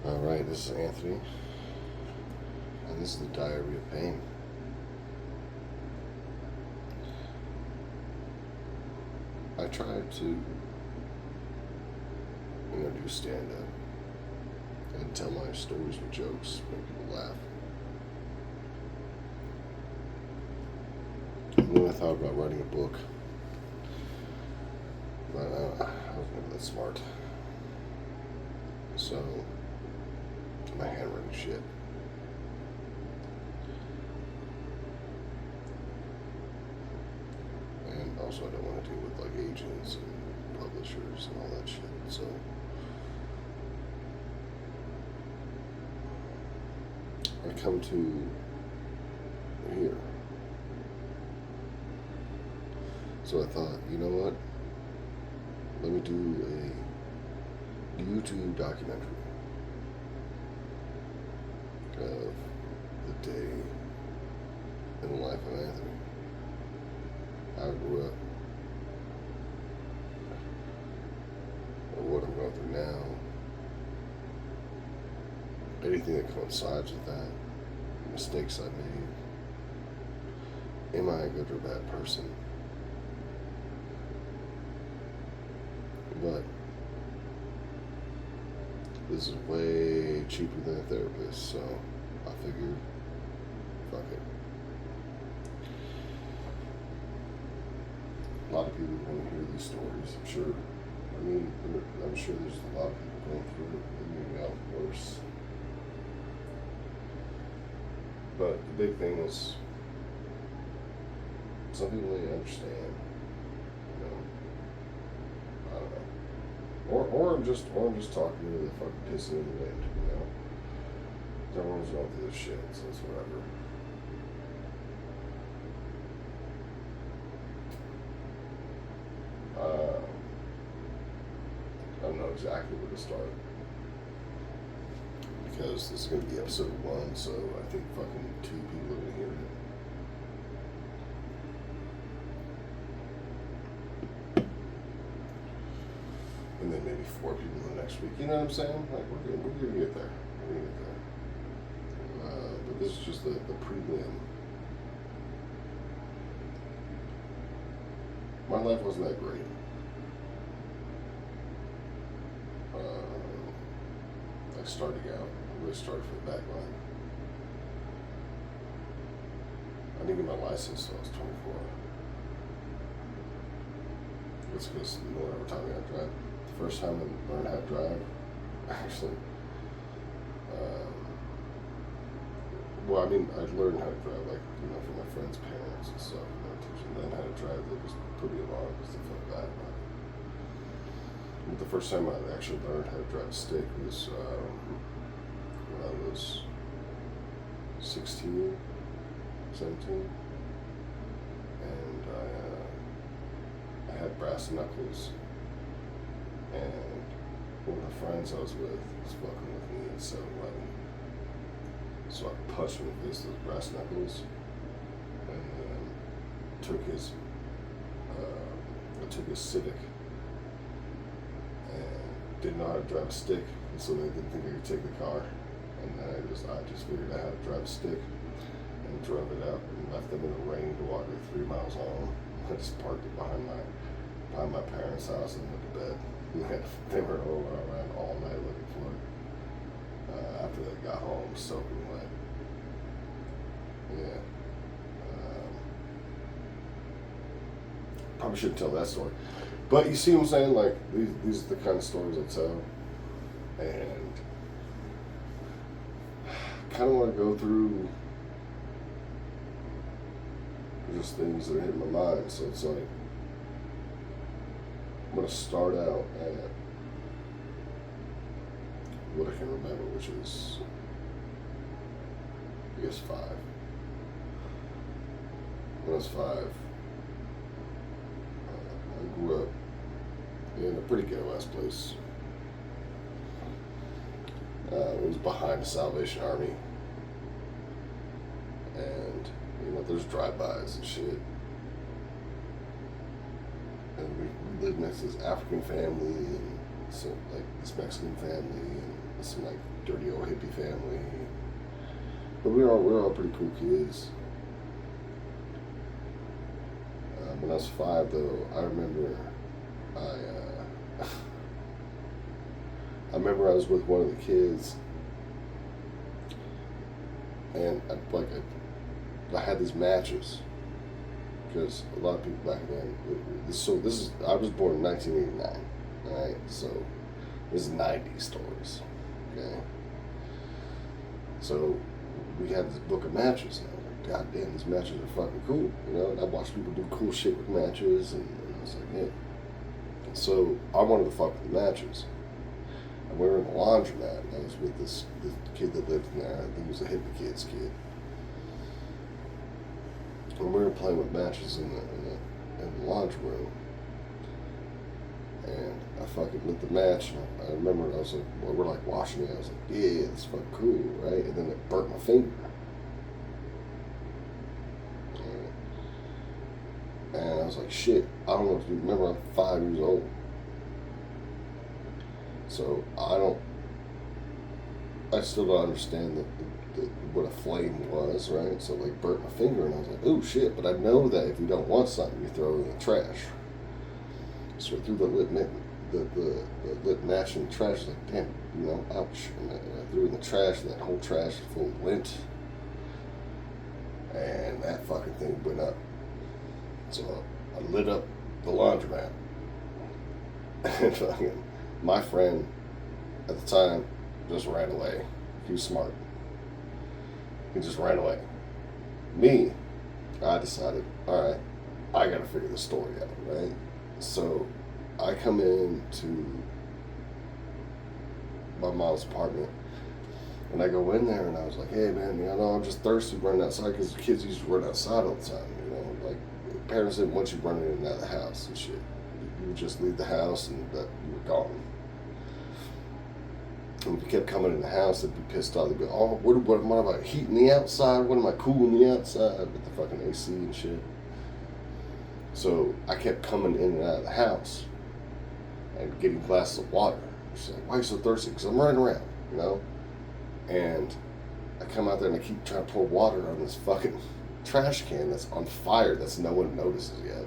Alright, this is Anthony, and this is the Diary of Pain. I tried to, do stand up and tell my stories with jokes, make people laugh. And then I thought about writing a book, but I was never that smart. So, my handwriting shit. And also I don't want to deal with like agents and publishers and all that shit. So I come to here. So I thought, you know what? Let me do a YouTube documentary of the day in the life of Anthony. How I grew up, or what I'm going through now, anything that coincides with that, mistakes I made, am I a good or bad person? But this is way cheaper than a therapist, so I figured, fuck it. A lot of people want to hear these stories, I'm sure. I'm sure there's a lot of people going through it, maybe out worse. But the big thing is, some people may understand, I don't know. Or I'm just talking to the fucking pissing in the wind, Everyone's going through this shit, so it's whatever. I don't know exactly where to start. Because this is going to be episode 1, so I think fucking 2 people are going to hear it. And then maybe 4 people the next week. You know what I'm saying? Like, we're gonna get there. But this is just the prelim. My life wasn't that great. Starting out, I really started from the back line. I didn't get my license until I was 24. That's because no one ever taught me how to drive. The first time I learned how to drive, actually, I learned how to drive, from my friends' parents and stuff. Teaching them how to drive, they just put me along because they felt bad about it. But the first time I actually learned how to drive a stick was when I was 16, 17, and I had brass knuckles, and one of the friends I was with was fucking with me at 7-Eleven. So I punched him in the face with those brass knuckles, and then took his Civic, and didn't know how to drive a stick, and so they didn't think I could take the car. And then I just figured out how to drive a stick, and drove it out, and left them in the rain to walk 3 miles home. I just parked it behind my parents' house and went to bed. They were around all night looking for it. After they got home, soaking wet. Yeah. Probably shouldn't tell that story. But you see what I'm saying? Like, these are the kind of stories I tell. And kind of want to go through just things that are hitting my mind. So it's like, I'm going to start out at what I can remember, which is, I guess, 5. When I was 5, I grew up in a pretty ghetto-ass place. It was behind the Salvation Army. And, there's drive-bys and shit. And we lived next to this African family and so, this Mexican family and some like dirty old hippie family. But we're all pretty cool kids. When I was 5, though, I remember I remember I was with one of the kids, and I had these matches because a lot of people back then. So this is I was born in 1989, all right. So this is 90s stories, okay. So we had this book of matches, and I was like, God damn, these matches are fucking cool, you know. And I watched people do cool shit with matches, and I was like, yeah. So I wanted to fuck with the matches. And we were in the laundromat, and I was with this kid that lived in there. I think he was a hippie kid's kid. And we were playing with matches in the laundry room. And I fucking lit the match, and I remember I was like, well, we're like washing it. I was like, yeah, that's fucking cool, right? And then it burnt my finger. And I was like, shit, I don't know if you remember, I'm 5 years old. So I still don't understand what a flame was, right? So like burnt my finger, and I was like, oh shit, but I know that if you don't want something, you throw it in the trash. So I threw the lit match in the trash, like, damn, you know, ouch. And I threw it in the trash, and that whole trash was full of lint. And that fucking thing went up. So I lit up the laundromat. And fucking, my friend at the time just ran away. He was smart. He just ran away. Me, I decided, all right, I gotta figure this story out, right? So I come into my mom's apartment, and I go in there, and I was like, hey man, you know, I'm just thirsty running outside, because the kids used to run outside all the time, you know, like parents didn't want you running in and out of the house and shit. You would just leave the house and you were gone. And if you kept coming in the house, they'd be pissed off. They'd be, oh, what am I heating the outside? What am I cooling the outside with the fucking AC and shit? So I kept coming in and out of the house and getting glasses of water. She's like, why are you so thirsty? Because I'm running around, you know? And I come out there and I keep trying to pour water on this fucking trash can that's on fire that's no one notices yet.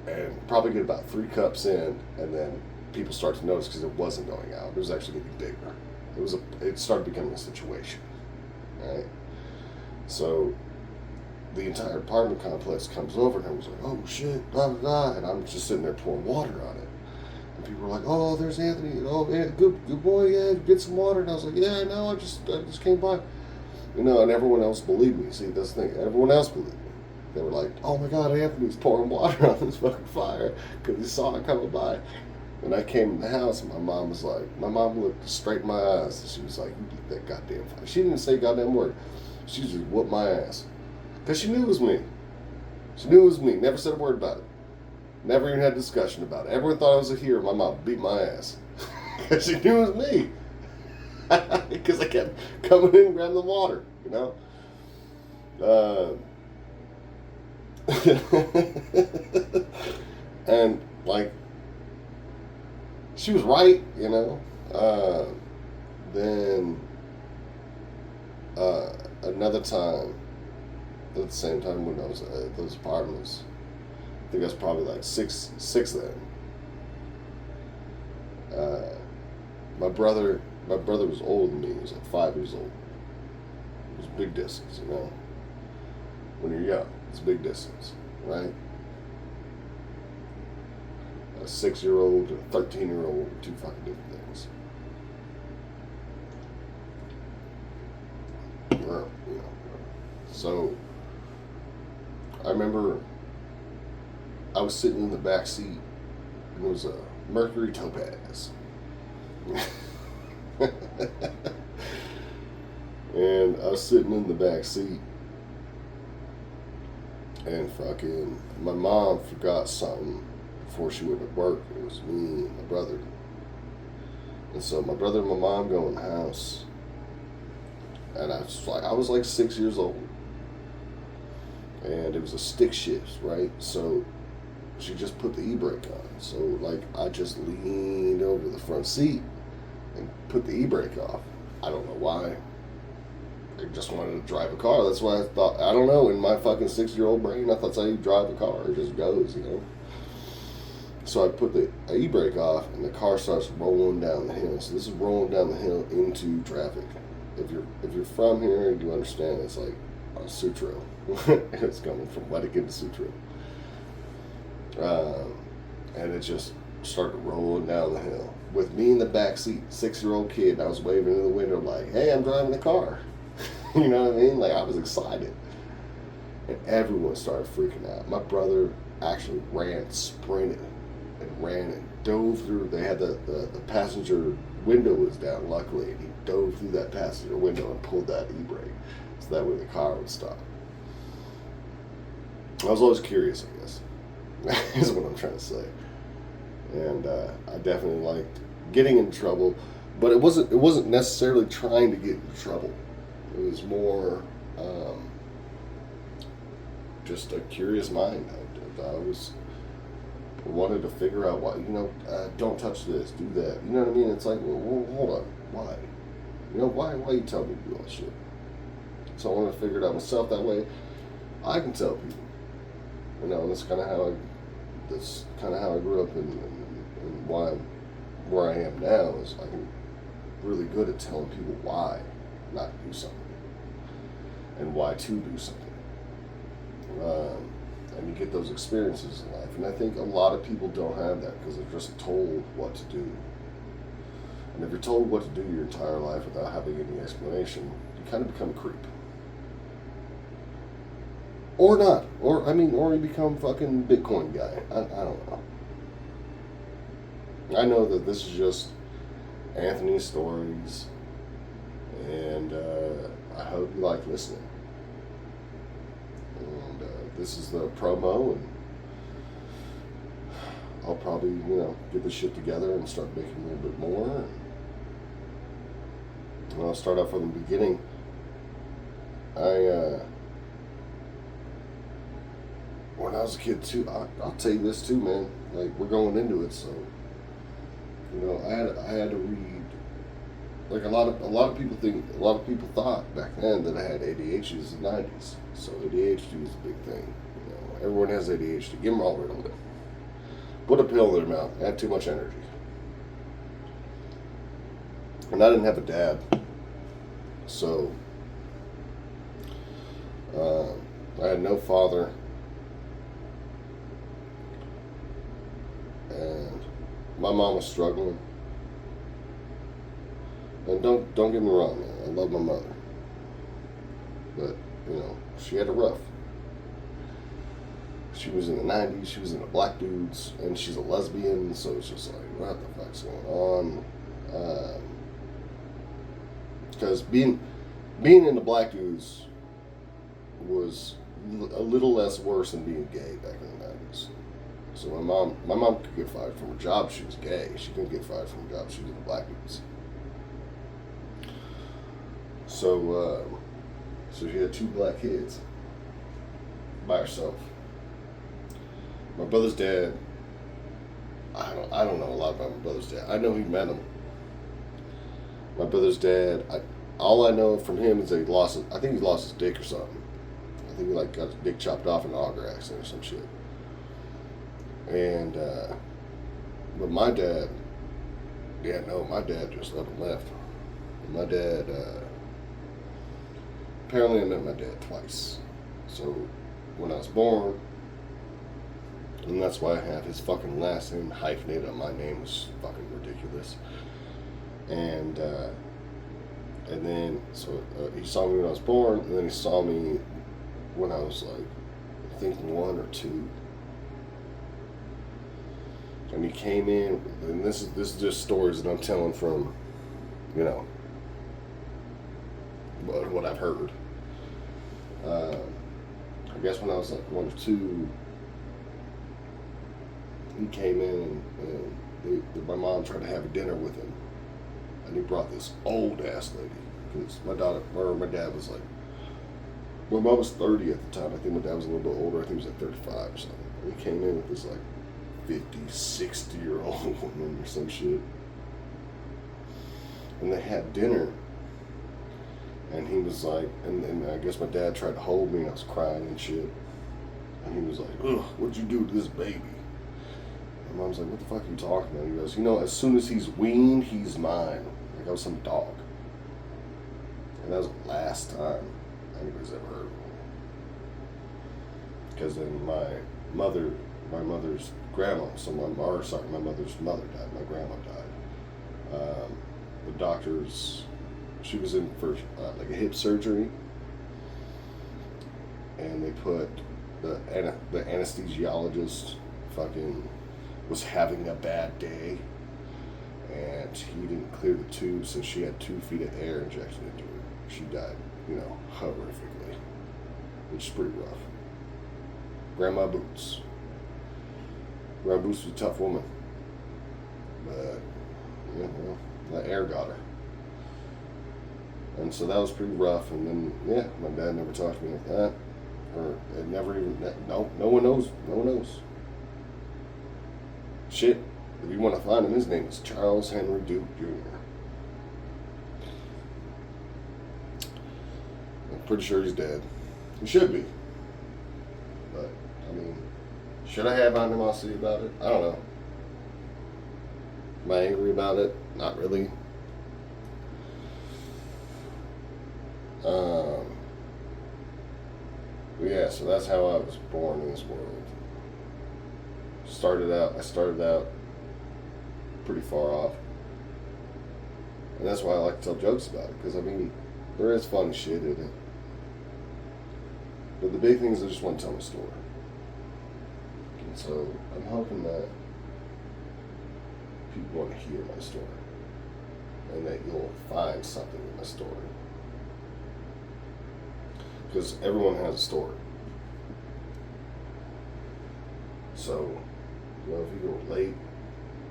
And probably get about 3 cups in, and then people start to notice because it wasn't going out. It was actually getting bigger. It started becoming a situation, right? So the entire apartment complex comes over, and I was like, oh shit, blah, blah, blah. And I'm just sitting there pouring water on it. And people were like, oh, there's Anthony. Oh, yeah, good boy, yeah, get some water. And I was like, yeah, I know, I just came by. You know, and everyone else believed me. See, that's the thing. Everyone else believed me. They were like, oh my God, Anthony's pouring water on this fucking fire because he saw it coming by. When I came in the house, my mom looked straight in my eyes, and she was like, you lit that goddamn fire. She didn't say a goddamn word. She just whooped my ass. Because she knew it was me. She knew it was me. Never said a word about it. Never even had a discussion about it. Everyone thought I was a hero. My mom beat my ass. Because she knew it was me. Because I kept coming in and grabbing the water, you know? And, like, she was right, you know? Then, another time, at the same time when I was at those apartments, I think I was probably like six then. My brother was older than me. He was like 5 years old. It was a big distance, you know. When you're young, it's a big distance, right? A 6-year-old and a 13-year-old are 2 fucking different things. You know. So I remember I was sitting in the back seat, and it was a Mercury Topaz. And I was sitting in the back seat, and fucking my mom forgot something before she went to work. It was me and my brother. And so my brother and my mom go in the house, and I was like 6 years old. And it was a stick shift, right? So she just put the e-brake on. So like I just leaned over the front seat and put the e-brake off. I don't know why. I just wanted to drive a car. That's why I thought, I don't know, in my fucking 6-year-old brain, I thought that's how you drive a car. It just goes, you know. So I put the e-brake off, and the car starts rolling down the hill. So this is rolling down the hill into traffic. If you're from here, you understand it's like a Sutro. It's coming from Wedekind to Sutro. And it just started rolling down the hill. With me in the back seat, 6-year-old kid, and I was waving in the window like, hey, I'm driving the car. You know what I mean? Like, I was excited. And everyone started freaking out. My brother actually sprinted, and dove through. They had the passenger window was down, luckily, and he dove through that passenger window and pulled that e-brake. So that way the car would stop. I was always curious, I guess. Is what I'm trying to say. And I definitely liked getting in trouble, but it wasn't necessarily trying to get into trouble. It was more just a curious mind. I wanted to figure out why, don't touch this, do that. You know what I mean? It's like, well, hold on, why? Why you tell me to do all this shit? So I wanted to figure it out myself. That way, I can tell people. That's kind of how I grew up, and why where I am now is I'm really good at telling people why not to do something and why to do something. And you get those experiences in life. And I think a lot of people don't have that because they're just told what to do. And if you're told what to do your entire life without having any explanation, you kind of become a creep. Or not. Or you become fucking Bitcoin guy. I don't know. I know that this is just Anthony's stories, and I hope you like listening. And this is the promo, and I'll probably, get this shit together and start making a little bit more. And I'll start off from the beginning. When I was a kid too, I'll tell you this too, man. Like, we're going into it, so I had to read. Like a lot of people thought back then that I had ADHD in the 90s. So ADHD is a big thing. Everyone has ADHD. Give them all Ritalin. Put a pill in their mouth. They had too much energy. And I didn't have a dad, so I had no father. And my mom was struggling. And don't get me wrong, man. I love my mother. But, she had it rough. She was in the 90s, she was in the Black Dudes, and she's a lesbian, so it's just like, what the fuck's going on? Because being in the Black Dudes was a little less worse than being gay back in the 90s. So my mom could get fired from her job. She was gay. She couldn't get fired from her job. She was in the Black Dudes. So she had 2 black kids by herself. My brother's dad, I don't know a lot about my brother's dad. I know he met him. My brother's dad, all I know from him is that I think he lost his dick or something. I think he got his dick chopped off in an auger accident or some shit. And, but my dad, my dad just up and left. And my dad, apparently I met my dad twice. So when I was born, and that's why I have his fucking last name hyphenated on my name, is fucking ridiculous. And then, so he saw me when I was born, and then he saw me when I was I think 1 or 2. And he came in, and this is just stories that I'm telling from, what I've heard. I guess when I was 1 or 2, he came in and my mom tried to have a dinner with him, and he brought this old ass lady, because my dad was my mom was 30 at the time. I think my dad was a little bit older. I think he was 35 or something. And he came in with this 50, 60-year-old woman or some shit. and they had dinner. And he was like, and I guess my dad tried to hold me, and I was crying and shit. And he was like, ugh, what'd you do to this baby? And mom's like, what the fuck are you talking about? He goes, you know, as soon as he's weaned, he's mine. Like I was some dog. And that was the last time anybody's ever heard of me. Because then my mother's grandma, my mother's mother died, my grandma died. The doctors, she was in for like a hip surgery, and they put the anesthesiologist fucking was having a bad day, and he didn't clear the tube, so she had 2 feet of air injected into her. She died, horrifically, which is pretty rough. Grandma Boots. Grandma Boots was a tough woman, but the air got her. And so that was pretty rough. And then, my dad never talked to me like that. Or it never even, no one knows. No one knows. Shit, if you want to find him, his name is Charles Henry Duke Jr. I'm pretty sure he's dead. He should be. But, should I have animosity about it? I don't know. Am I angry about it? Not really. So that's how I was born in this world. I started out pretty far off. And that's why I like to tell jokes about it, because there is funny shit in it. But the big thing is I just want to tell my story. And so I'm hoping that people want to hear my story, and that you'll find something in my story. Because everyone has a story. So, if you can relate,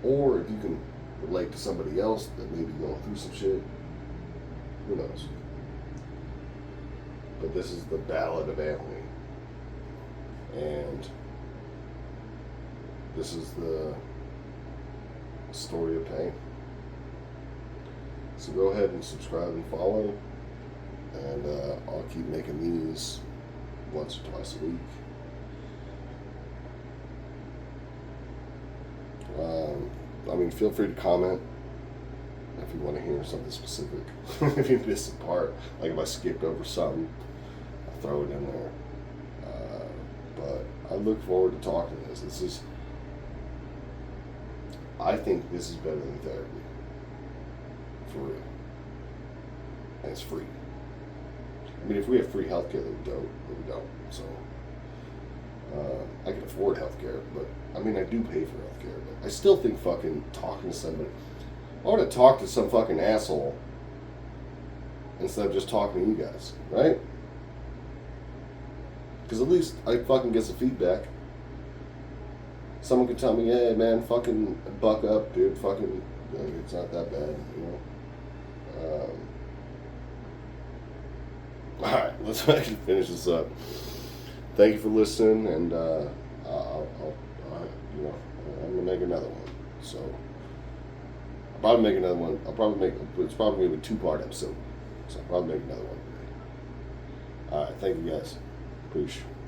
or if you can relate to somebody else that may be going through some shit, who knows? But this is the Ballad of Anthony. And this is the story of pain. So go ahead and subscribe and follow. And I'll keep making these once or twice a week. Feel free to comment if you want to hear something specific. If you miss a part, like if I skipped over something, I'll throw it in there. But I look forward to talking to this. I think this is better than therapy. For real. And it's free. If we have free healthcare, then we don't. So, I can afford healthcare, but I do pay for healthcare. But I still think fucking talking to somebody. I want to talk to some fucking asshole instead of just talking to you guys, right? Because at least I fucking get some feedback. Someone can tell me, hey man, fucking buck up, dude. Fucking, it's not that bad, Alright, let's finish this up. Thank you for listening, and I'm gonna make another one. So I'll probably make another one. It's probably gonna be a 2-part episode. So I'll probably make another one today. Alright, thank you guys. Appreciate it.